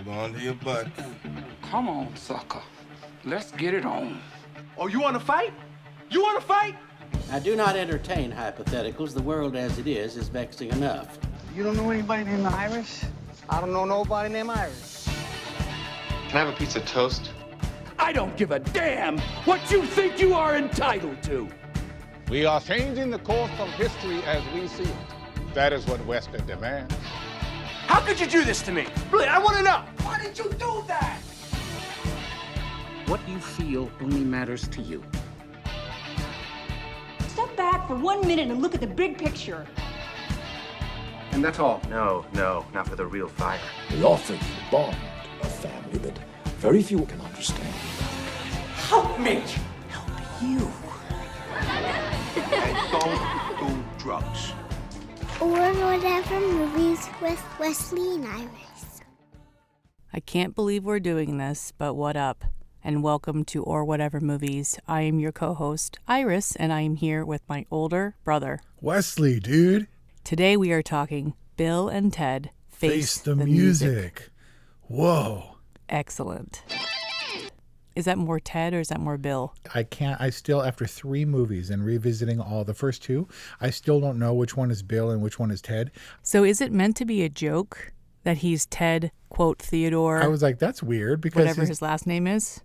Hold on to your butt. Come on, sucker. Let's get it on. Oh, you want to fight? You want to fight? I do not entertain hypotheticals. The world as it is vexing enough. You don't know anybody named Iris? I don't know nobody named Iris. Can I have a piece of toast? I don't give a damn what you think you are entitled to. We are changing the course of history as we see it. That is what Wesley demands. How could you do this to me? Really, I want to know. Why did you do that? What you feel only matters to you. Step back for 1 minute and look at the big picture. And that's all? No, not for the real fire. We offer you a bond, a family that very few can understand. Help me. Help you. And don't do drugs. Or whatever movies with Wesley and Iris. I can't believe we're doing this, but what up? And welcome to Or Whatever Movies. I am your co-host, Iris, and I am here with my older brother, Wesley, dude. Today we are talking Bill and Ted Face the Music. Whoa. Excellent. Is that more Ted or is that more Bill? I still, after 3 movies and revisiting all the first 2, I still don't know which one is Bill and which one is Ted. So is it meant to be a joke that he's Ted, quote, Theodore? I was like, that's weird because whatever his last name is.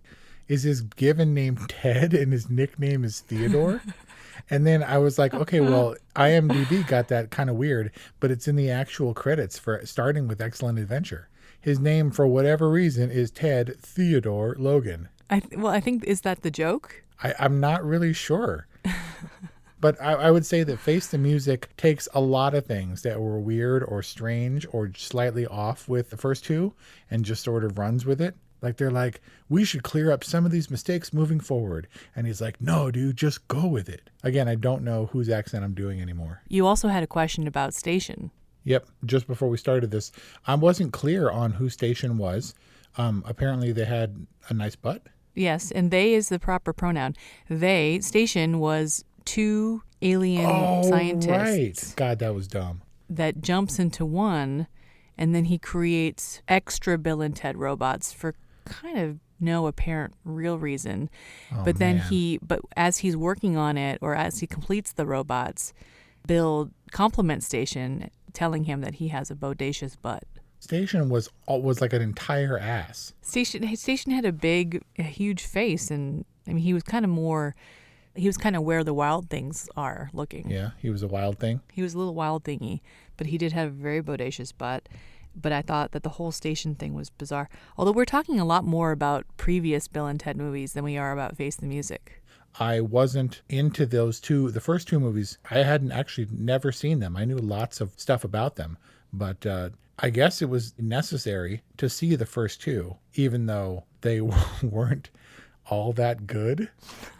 Is his given name Ted and his nickname is Theodore? And then I was like, okay, well, IMDb got that kind of weird, but it's in the actual credits for starting with Excellent Adventure. His name, for whatever reason, is Ted Theodore Logan. I think, is that the joke? I'm not really sure. But I would say that Face the Music takes a lot of things that were weird or strange or slightly off with the first 2 and just sort of runs with it. Like, they're like, we should clear up some of these mistakes moving forward. And he's like, no, dude, just go with it. Again, I don't know whose accent I'm doing anymore. You also had a question about Station. Yep. Just before we started this, I wasn't clear on who Station was. Apparently they had a nice butt. Yes, and they is the proper pronoun. They, Station, was 2 alien scientists. Right. God, that was dumb. That jumps into one, and then he creates extra Bill and Ted robots for kind of no apparent real reason. But then but as he's working on it, or as he completes the robots, Bill compliments Station, telling him that he has a bodacious butt. Station was like an entire ass. Station had a huge face, and I mean he was kind of where the wild things are looking. Yeah, he was a wild thing. He was a little wild thingy, but he did have a very bodacious butt. But I thought that the whole Station thing was bizarre. Although we're talking a lot more about previous Bill and Ted movies than we are about Face the Music. I wasn't into the first 2 movies. I hadn't actually never seen them. I knew lots of stuff about them, but I guess it was necessary to see the first 2, even though they weren't all that good.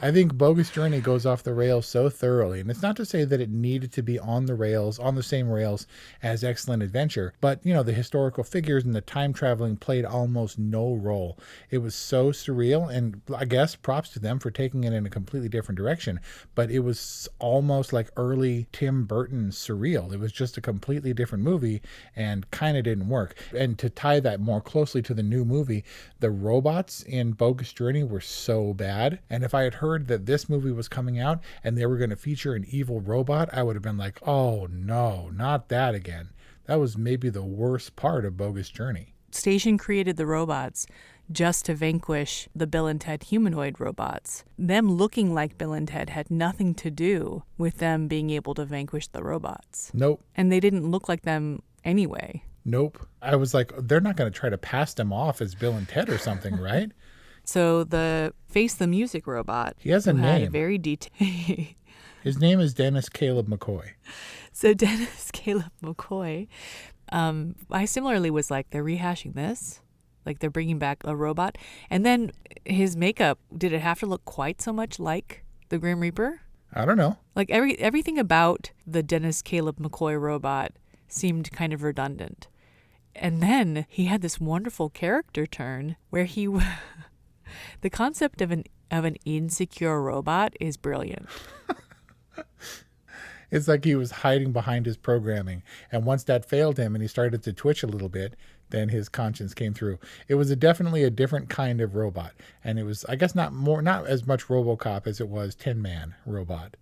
I think Bogus Journey goes off the rails so thoroughly, and it's not to say that it needed to be on the same rails as Excellent Adventure, but the historical figures and the time traveling played almost no role. It was so surreal, and I guess props to them for taking it in a completely different direction, but it was almost like early Tim Burton surreal. It was just a completely different movie and kind of didn't work. And to tie that more closely to the new movie, the robots in Bogus Journey were so bad, and if I had heard that this movie was coming out and they were going to feature an evil robot, I would have been like, oh no, not that again. That was maybe the worst part of Bogus Journey. Station created the robots just to vanquish the Bill and Ted humanoid robots. Them looking like Bill and Ted had nothing to do with them being able to vanquish the robots. Nope. And they didn't look like them anyway. Nope. I was like, they're not going to try to pass them off as Bill and Ted or something, right? So the Face the Music robot. He has a name. Very detailed. His name is Dennis Caleb McCoy. So Dennis Caleb McCoy, I similarly was like, they're rehashing this? Like they're bringing back a robot? And then his makeup, did it have to look quite so much like the Grim Reaper? I don't know. Like everything about the Dennis Caleb McCoy robot seemed kind of redundant. And then he had this wonderful character turn where he... The concept of an insecure robot is brilliant. It's like he was hiding behind his programming. And once that failed him and he started to twitch a little bit, then his conscience came through. It was definitely a different kind of robot. And it was, I guess, not as much RoboCop as it was Tin Man robot.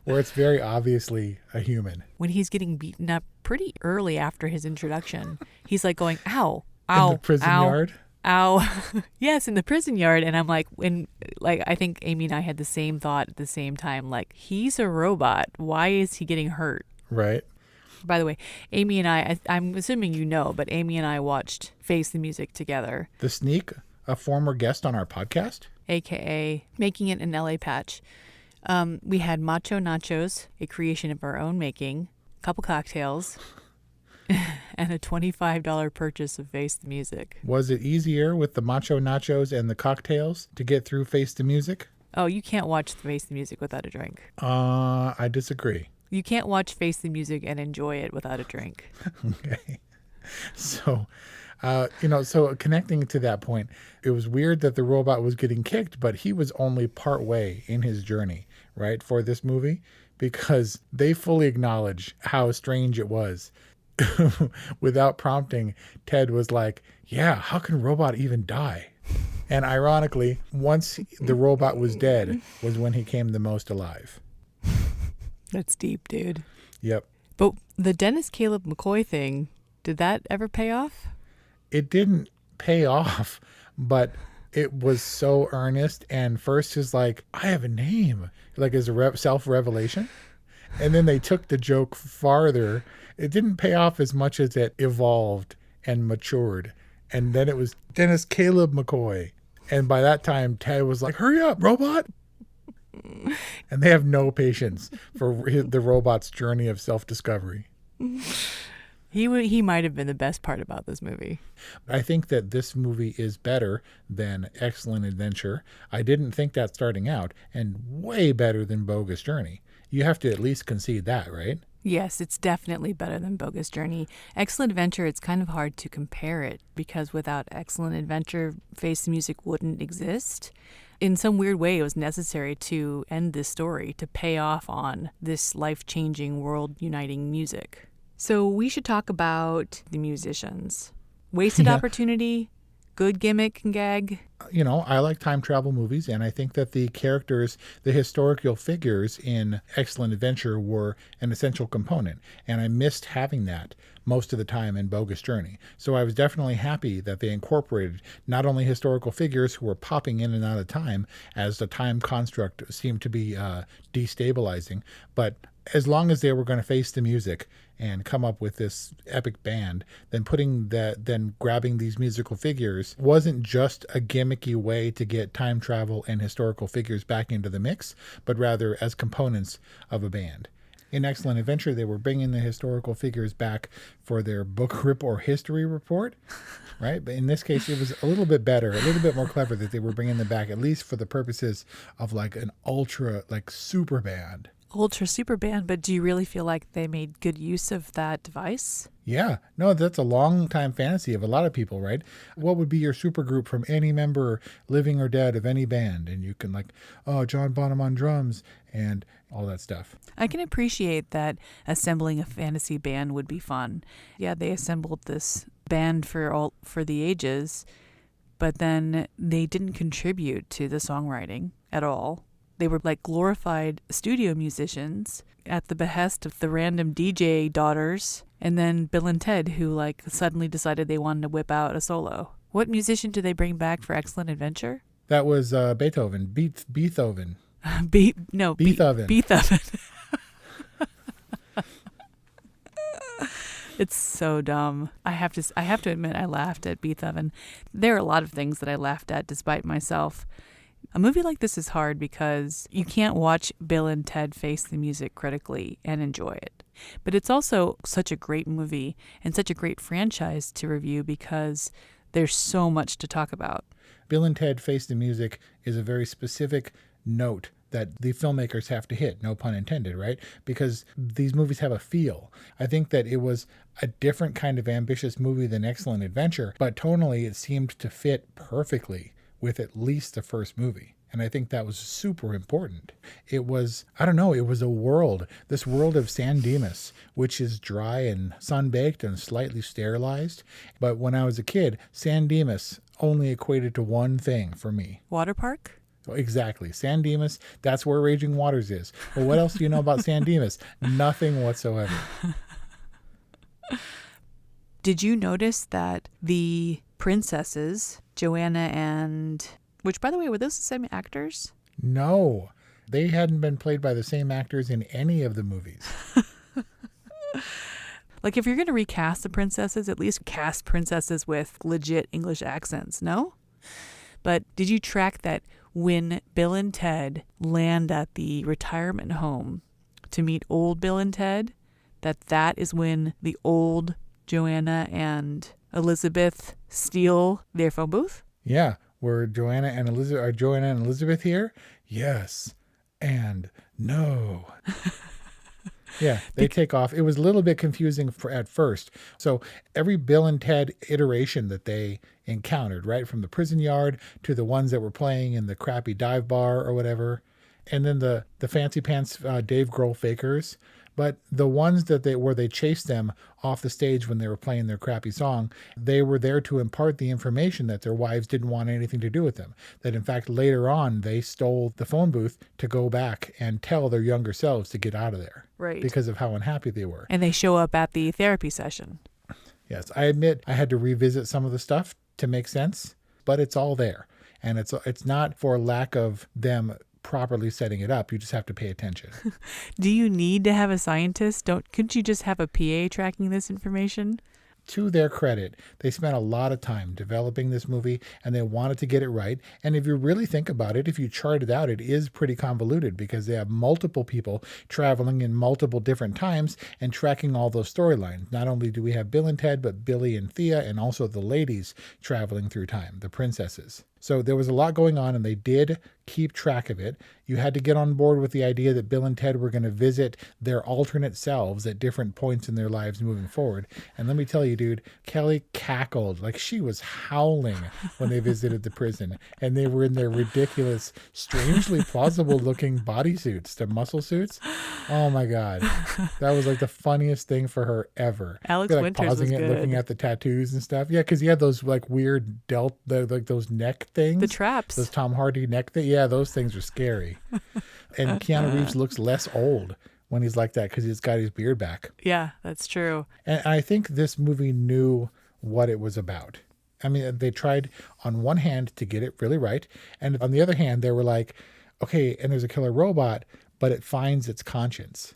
Where it's very obviously a human. When he's getting beaten up pretty early after his introduction, he's like going, ow, ow, in the prison ow, yard? Ow. Yes, in the prison yard. And I'm like, I think Amy and I had the same thought at the same time. Like, he's a robot. Why is he getting hurt? Right. By the way, Amy and I'm assuming you know, but Amy and I watched Face the Music together. The Sneak, a former guest on our podcast. AKA Making It in LA Patch. We had macho nachos, a creation of our own making, a couple cocktails, and a $25 purchase of Face the Music. Was it easier with the macho nachos and the cocktails to get through Face the Music? Oh, you can't watch Face the Music without a drink. I disagree. You can't watch Face the Music and enjoy it without a drink. Okay. So, so connecting to that point, it was weird that the robot was getting kicked, but he was only part way in his journey, right, for this movie, because they fully acknowledge how strange it was. Without prompting, Ted was like, yeah, how can a robot even die? And ironically, once the robot was dead was when he came the most alive. That's deep, dude. Yep. But the Dennis Caleb McCoy thing, did that ever pay off? It didn't pay off, but it was so earnest. And first is like, I have a name, like as a self-revelation. And then they took the joke farther. It didn't pay off as much as it evolved and matured. And then it was Dennis Caleb McCoy. And by that time, Ted was like, hurry up, robot. And they have no patience for the robot's journey of self-discovery. He might have been the best part about this movie. I think that this movie is better than Excellent Adventure. I didn't think that starting out, and way better than Bogus Journey. You have to at least concede that, right? Yes, it's definitely better than Bogus Journey. Excellent Adventure, it's kind of hard to compare it because without Excellent Adventure, Face the Music wouldn't exist. In some weird way, it was necessary to end this story, to pay off on this life-changing, world-uniting music. So we should talk about the musicians. Wasted opportunity, good gimmick and gag. You know, I like time travel movies, and I think that the characters, the historical figures in Excellent Adventure were an essential component, and I missed having that most of the time in Bogus Journey. So I was definitely happy that they incorporated not only historical figures who were popping in and out of time, as the time construct seemed to be destabilizing, but as long as they were going to face the music and come up with this epic band, then grabbing these musical figures wasn't just a gimmicky way to get time travel and historical figures back into the mix, but rather as components of a band. In Excellent Adventure, they were bringing the historical figures back for their book or history report, right? But in this case, it was a little bit better, a little bit more clever that they were bringing them back, at least for the purposes of like an ultra, like super band. Ultra super band, but do you really feel like they made good use of that device? Yeah. No, that's a long time fantasy of a lot of people, right? What would be your super group from any member, living or dead, of any band? And you can John Bonham on drums and all that stuff. I can appreciate that assembling a fantasy band would be fun. Yeah, they assembled this band for the ages, but then they didn't contribute to the songwriting at all. They were like glorified studio musicians at the behest of the random DJ daughters, and then Bill and Ted, who suddenly decided they wanted to whip out a solo. What musician did they bring back for Excellent Adventure? That was Beethoven. Beethoven. Beethoven. Beethoven. It's so dumb. I have to admit, I laughed at Beethoven. There are a lot of things that I laughed at despite myself. A movie like this is hard because you can't watch Bill and Ted Face the Music critically and enjoy it. But it's also such a great movie and such a great franchise to review because there's so much to talk about. Bill and Ted Face the Music is a very specific note that the filmmakers have to hit, no pun intended, right? Because these movies have a feel. I think that it was a different kind of ambitious movie than Excellent Adventure, but tonally it seemed to fit perfectly with at least the first movie. And I think that was super important. It was, I don't know, it was a world, this world of San Dimas, which is dry and sun-baked and slightly sterilized. But when I was a kid, San Dimas only equated to one thing for me. Water park? Exactly. San Dimas, that's where Raging Waters is. Well, what else do you know about San Dimas? Nothing whatsoever. Did you notice that the princesses, Joanna and... Which, by the way, were those the same actors? No. They hadn't been played by the same actors in any of the movies. Like, if you're going to recast the princesses, at least cast princesses with legit English accents, no? But did you track that when Bill and Ted land at the retirement home to meet old Bill and Ted, that is when the old Joanna and Elizabeth steal their phone booth? Yeah. Were Joanna and Elizabeth here? Yes. And no. Yeah, they take off. It was a little bit confusing at first. So every Bill and Ted iteration that they encountered, right, from the prison yard to the ones that were playing in the crappy dive bar or whatever, and then the fancy pants Dave Grohl fakers. But the ones that they chased them off the stage when they were playing their crappy song, they were there to impart the information that their wives didn't want anything to do with them. That in fact, later on, they stole the phone booth to go back and tell their younger selves to get out of there. Right. Because of how unhappy they were. And they show up at the therapy session. Yes, I admit I had to revisit some of the stuff to make sense, but it's all there. And it's not for lack of them properly setting it up. You just have to pay attention. Do you need to have a scientist? Couldn't you just have a PA tracking this information? To their credit, they spent a lot of time developing this movie and they wanted to get it right. And if you really think about it, if you chart it out, it is pretty convoluted because they have multiple people traveling in multiple different times and tracking all those storylines. Not only do we have Bill and Ted, but Billie and Thea and also the ladies traveling through time, the princesses. So there was a lot going on and they did keep track of it. You had to get on board with the idea that Bill and Ted were going to visit their alternate selves at different points in their lives moving forward. And let me tell you, dude, Kelly cackled like she was howling when they visited the prison. And they were in their ridiculous, strangely plausible looking bodysuits, the muscle suits. Oh my God. That was like the funniest thing for her ever. Alex Winters pausing was it, good. looking at the tattoos and stuff. Yeah, because he had those like weird like those neck things. The traps. Those Tom Hardy neck things. Yeah, those things are scary. And Keanu Reeves looks less old when he's like that because he's got his beard back. Yeah, that's true. And I think this movie knew what it was about. I mean, they tried on one hand to get it really right. And on the other hand, they were like, okay, and there's a killer robot, but it finds its conscience.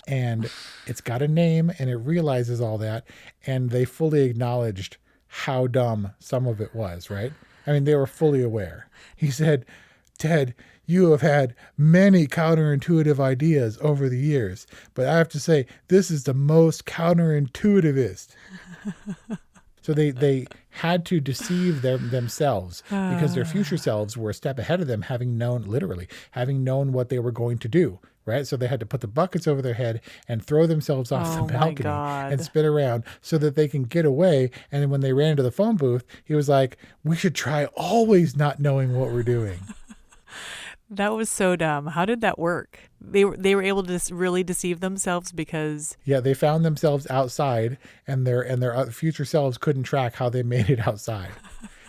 And it's got a name and it realizes all that. And they fully acknowledged how dumb some of it was, right? I mean, they were fully aware. He said, Ted, you have had many counterintuitive ideas over the years, but I have to say, this is the most counterintuitivist. So they had to deceive themselves because their future selves were a step ahead of them, having known what they were going to do. Right. So they had to put the buckets over their head and throw themselves off the balcony and spin around so that they can get away. And then when they ran into the phone booth, he was like, we should try always not knowing what we're doing. That was so dumb. How did that work? They were able to really deceive themselves because... Yeah, they found themselves outside and their future selves couldn't track how they made it outside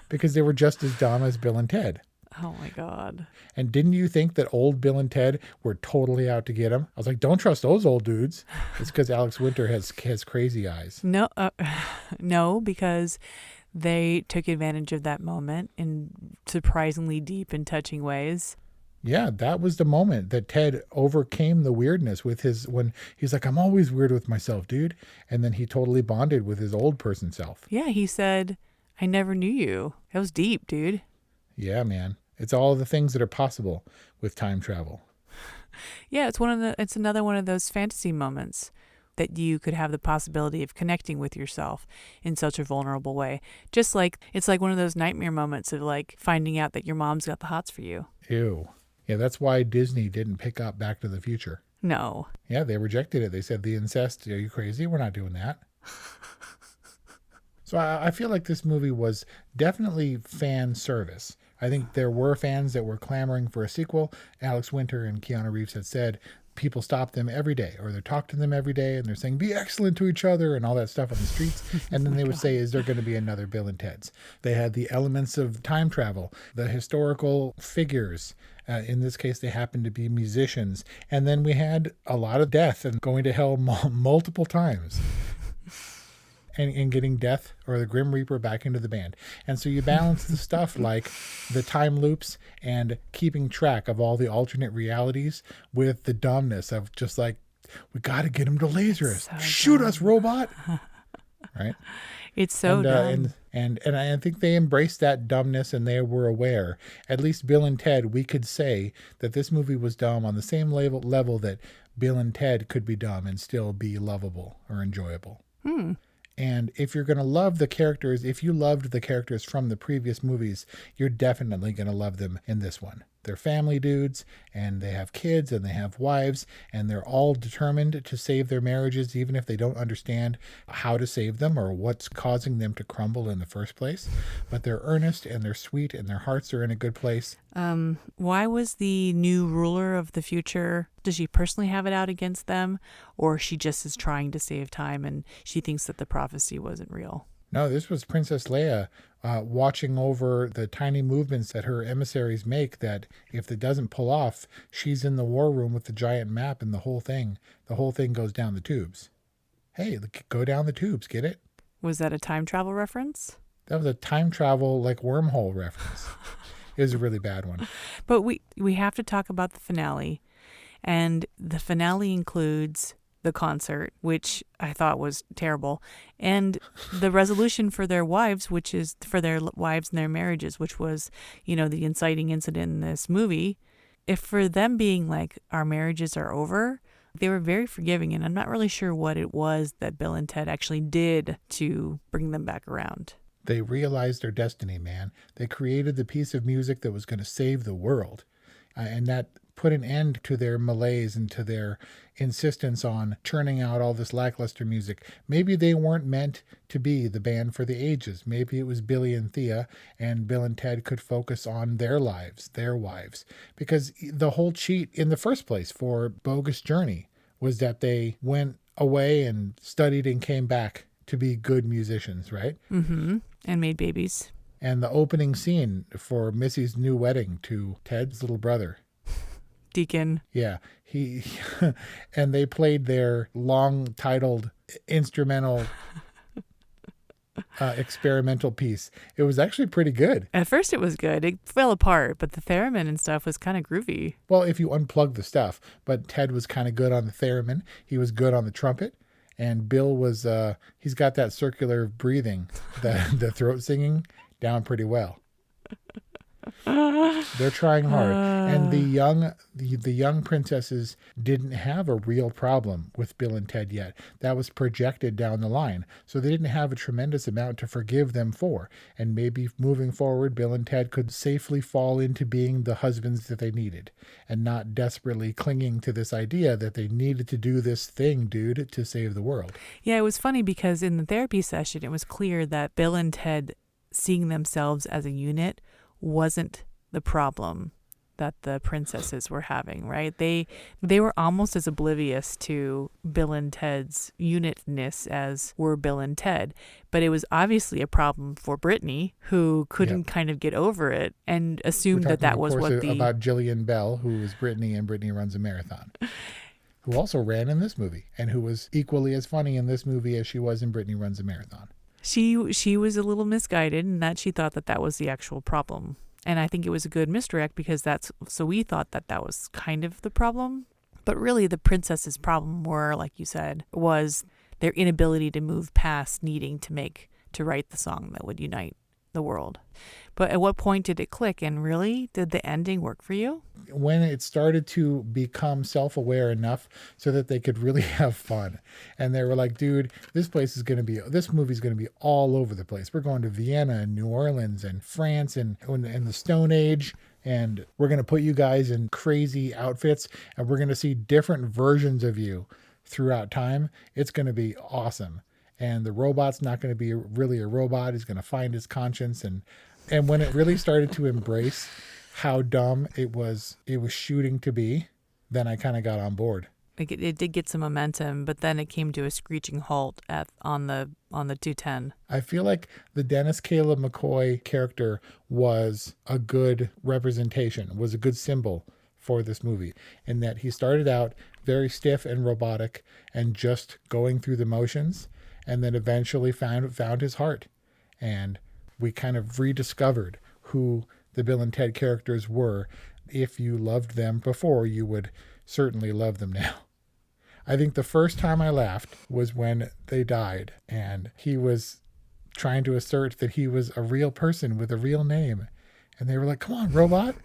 because they were just as dumb as Bill and Ted. Oh my God. And didn't you think that old Bill and Ted were totally out to get him? I was like, don't trust those old dudes. It's because Alex Winter has crazy eyes. No, because they took advantage of that moment in surprisingly deep and touching ways. Yeah, that was the moment that Ted overcame the weirdness with when he's like, I'm always weird with myself, dude. And then he totally bonded with his old person self. Yeah, he said, I never knew you. That was deep, dude. Yeah, man. It's all the things that are possible with time travel. Yeah, it's another one of those fantasy moments that you could have the possibility of connecting with yourself in such a vulnerable way. Just like it's like one of those nightmare moments of like finding out that your mom's got the hots for you. Ew. Yeah, that's why Disney didn't pick up Back to the Future. No. Yeah, they rejected it. They said the incest, are you crazy? We're not doing that. So I feel like this movie was definitely fan service, I think there were fans that were clamoring for a sequel. Alex Winter and Keanu Reeves had said people stop them every day, or they talk to them every day, and they're saying, be excellent to each other and all that stuff on the streets. And then they would say, is there going to be another Bill and Ted's? They had the elements of time travel, the historical figures. In this case, they happened to be musicians. And then we had a lot of death and going to hell multiple times. And getting death or the Grim Reaper back into the band. And so you balance the stuff like the time loops and keeping track of all the alternate realities with the dumbness of just like, we got to get him to laser us. So shoot us, robot. Right? It's so dumb. And I think they embraced that dumbness and they were aware. At least Bill and Ted, we could say that this movie was dumb on the same level that Bill and Ted could be dumb and still be lovable or enjoyable. And if you're going to love the characters, if you loved the characters from the previous movies, you're definitely going to love them in this one. They're family dudes, and they have kids, and they have wives, and they're all determined to save their marriages, even if they don't understand how to save them or what's causing them to crumble in the first place. But they're earnest, and they're sweet, and their hearts are in a good place. Why was the new ruler of the future, does she personally have it out against them, or she just is trying to save time and she thinks that the prophecy wasn't real? No, this was Princess Leia watching over the tiny movements that her emissaries make, that if it doesn't pull off, she's in the war room with the giant map and the whole thing goes down the tubes. Hey, go down the tubes, get it? Was that a time travel reference? That was a time travel, like, wormhole reference. It was a really bad one. But we have to talk about the finale. And the finale includes the concert, which I thought was terrible, and the resolution for their wives, which is for their wives and their marriages, which was, the inciting incident in this movie. If for them being like, our marriages are over, they were very forgiving, and I'm not really sure what it was that Bill and Ted actually did to bring them back around. They realized their destiny, man. They created the piece of music that was going to save the world, and that put an end to their malaise and to their insistence on churning out all this lackluster music. Maybe they weren't meant to be the band for the ages. Maybe it was Billie and Thea, and Bill and Ted could focus on their lives, their wives. Because the whole cheat in the first place for Bogus Journey was that they went away and studied and came back to be good musicians, right? Mm-hmm. And made babies. And the opening scene for Missy's new wedding to Ted's little brother, Deacon. Yeah, he and they played their long titled instrumental experimental piece. It was actually pretty good. At first it was good. It fell apart, but the theremin and stuff was kind of groovy. Well, if you unplug the stuff, but Ted was kind of good on the theremin. He was good on the trumpet. And Bill was, he's got that circular breathing, the throat singing down pretty well. They're trying hard. And the young princesses didn't have a real problem with Bill and Ted yet. That was projected down the line. So they didn't have a tremendous amount to forgive them for. And maybe moving forward, Bill and Ted could safely fall into being the husbands that they needed and not desperately clinging to this idea that they needed to do this thing, dude, to save the world. Yeah, it was funny because in the therapy session, it was clear that Bill and Ted seeing themselves as a unit wasn't the problem that the princesses were having, right? They were almost as oblivious to Bill and Ted's unitness as were Bill and Ted. But it was obviously a problem for Brittany, who couldn't kind of get over it and assumed that was what about Jillian Bell, who was Brittany and Brittany Runs a Marathon, who also ran in this movie and who was equally as funny in this movie as she was in Brittany Runs a Marathon. She was a little misguided in that she thought that was the actual problem. And I think it was a good misdirect because so we thought that was kind of the problem. But really the princess's problem were, like you said, was their inability to move past needing to write the song that would unite the world. But at what point did it click? And really, did the ending work for you? When it started to become self-aware enough so that they could really have fun. And they were like, dude, this movie's going to be all over the place. We're going to Vienna and New Orleans and France and the Stone Age. And we're going to put you guys in crazy outfits and we're going to see different versions of you throughout time. It's going to be awesome. And the robot's not going to be really a robot. He's going to find his conscience. And And when it really started to embrace how dumb it was shooting to be, then I kind of got on board. It did get some momentum, but then it came to a screeching halt on the 210. I feel like the Dennis Caleb McCoy character was a good representation, was a good symbol for this movie, in that he started out very stiff and robotic and just going through the motions, and then eventually found his heart. And we kind of rediscovered who the Bill and Ted characters were. If you loved them before, you would certainly love them now. I think the first time I laughed was when they died and he was trying to assert that he was a real person with a real name. And they were like, come on, robot.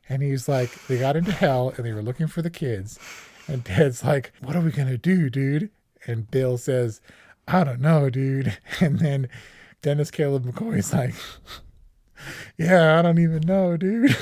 And he's like, they got into hell and they were looking for the kids. And Ted's like, what are we going to do, dude? And Bill says, I don't know, dude. And then Dennis Caleb McCoy's like, yeah, I don't even know, dude.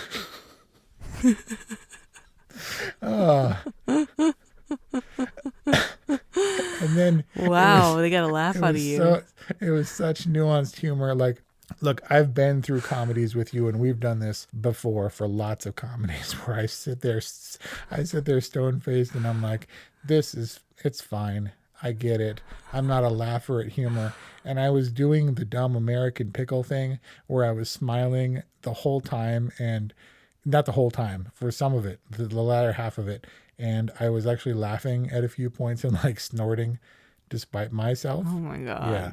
And then wow, they got a laugh out of you. It was such nuanced humor. Like, look, I've been through comedies with you, and we've done this before for lots of comedies where I sit there stone-faced, and I'm like, it's fine. I get it. I'm not a laugher at humor. And I was doing the dumb American Pickle thing where I was smiling the whole time, and not the whole time, for some of it, the latter half of it. And I was actually laughing at a few points and like snorting despite myself. Oh my God. Yeah.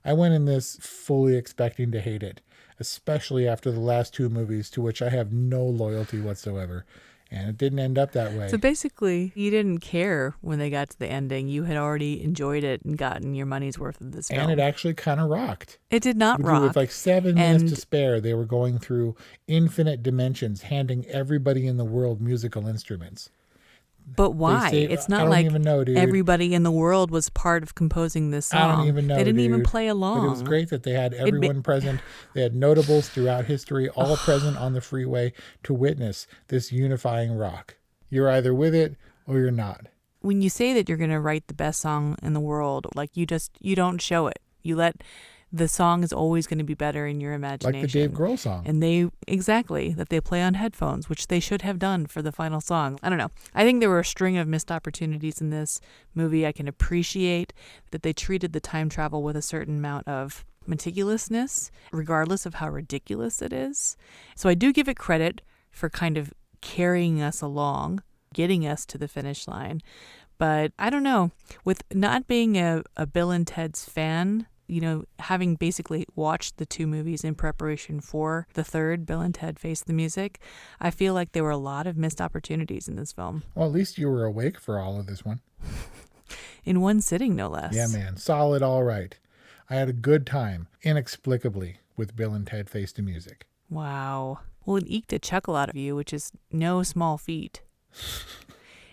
I went in this fully expecting to hate it, especially after the last two movies to which I have no loyalty whatsoever. And it didn't end up that way. So basically, you didn't care when they got to the ending. You had already enjoyed it and gotten your money's worth of this film. And it actually kind of rocked. It did not rock. With like 7 minutes to spare, they were going through infinite dimensions, handing everybody in the world musical instruments. But why? It's not like everybody in the world was part of composing this song. I don't even know. They didn't even play along. But it was great that they had everyone present. They had notables throughout history, all present on the freeway to witness this unifying rock. You're either with it or you're not. When you say that you're going to write the best song in the world, like you don't show it. You let the song is always going to be better in your imagination. Like the Dave Grohl song. And that they play on headphones, which they should have done for the final song. I don't know. I think there were a string of missed opportunities in this movie. I can appreciate that they treated the time travel with a certain amount of meticulousness, regardless of how ridiculous it is. So I do give it credit for kind of carrying us along, getting us to the finish line. But I don't know. With not being a Bill and Ted's fan, you know, having basically watched the two movies in preparation for the third, Bill and Ted Face the Music, I feel like there were a lot of missed opportunities in this film. Well, at least you were awake for all of this one. In one sitting, no less. Yeah, man. Solid, all right. I had a good time, inexplicably, with Bill and Ted Face the Music. Wow. Well, it eked a chuckle out of you, which is no small feat.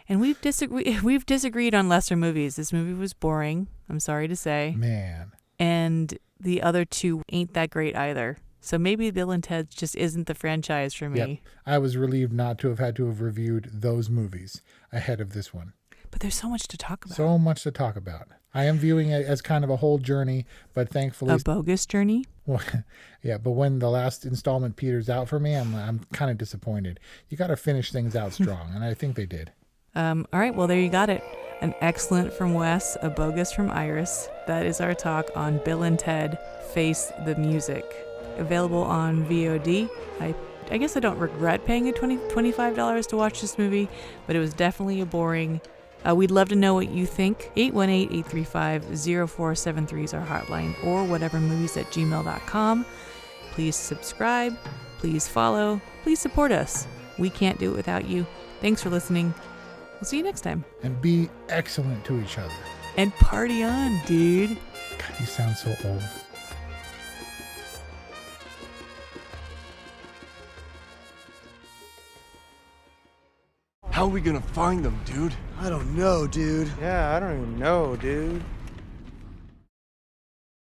And we've disagreed on lesser movies. This movie was boring, I'm sorry to say. Man. And the other two ain't that great either. So maybe Bill and Ted just isn't the franchise for me. Yep. I was relieved not to have reviewed those movies ahead of this one. But there's so much to talk about. So much to talk about. I am viewing it as kind of a whole journey, but thankfully... A bogus journey? Well, yeah, but when the last installment peters out for me, I'm kind of disappointed. You got to finish things out strong, and I think they did. All right, well, there you got it. An excellent from Wes, a bogus from Iris. That is our talk on Bill and Ted Face the Music. Available on VOD. I guess I don't regret paying $25 to watch this movie, but it was definitely a boring. We'd love to know what you think. 818-835-0473 is our hotline, or whatevermovies@gmail.com. Please subscribe. Please follow. Please support us. We can't do it without you. Thanks for listening. We'll see you next time. And be excellent to each other. And party on, dude. God, you sound so old. How are we gonna find them, dude? I don't know, dude. Yeah, I don't even know, dude.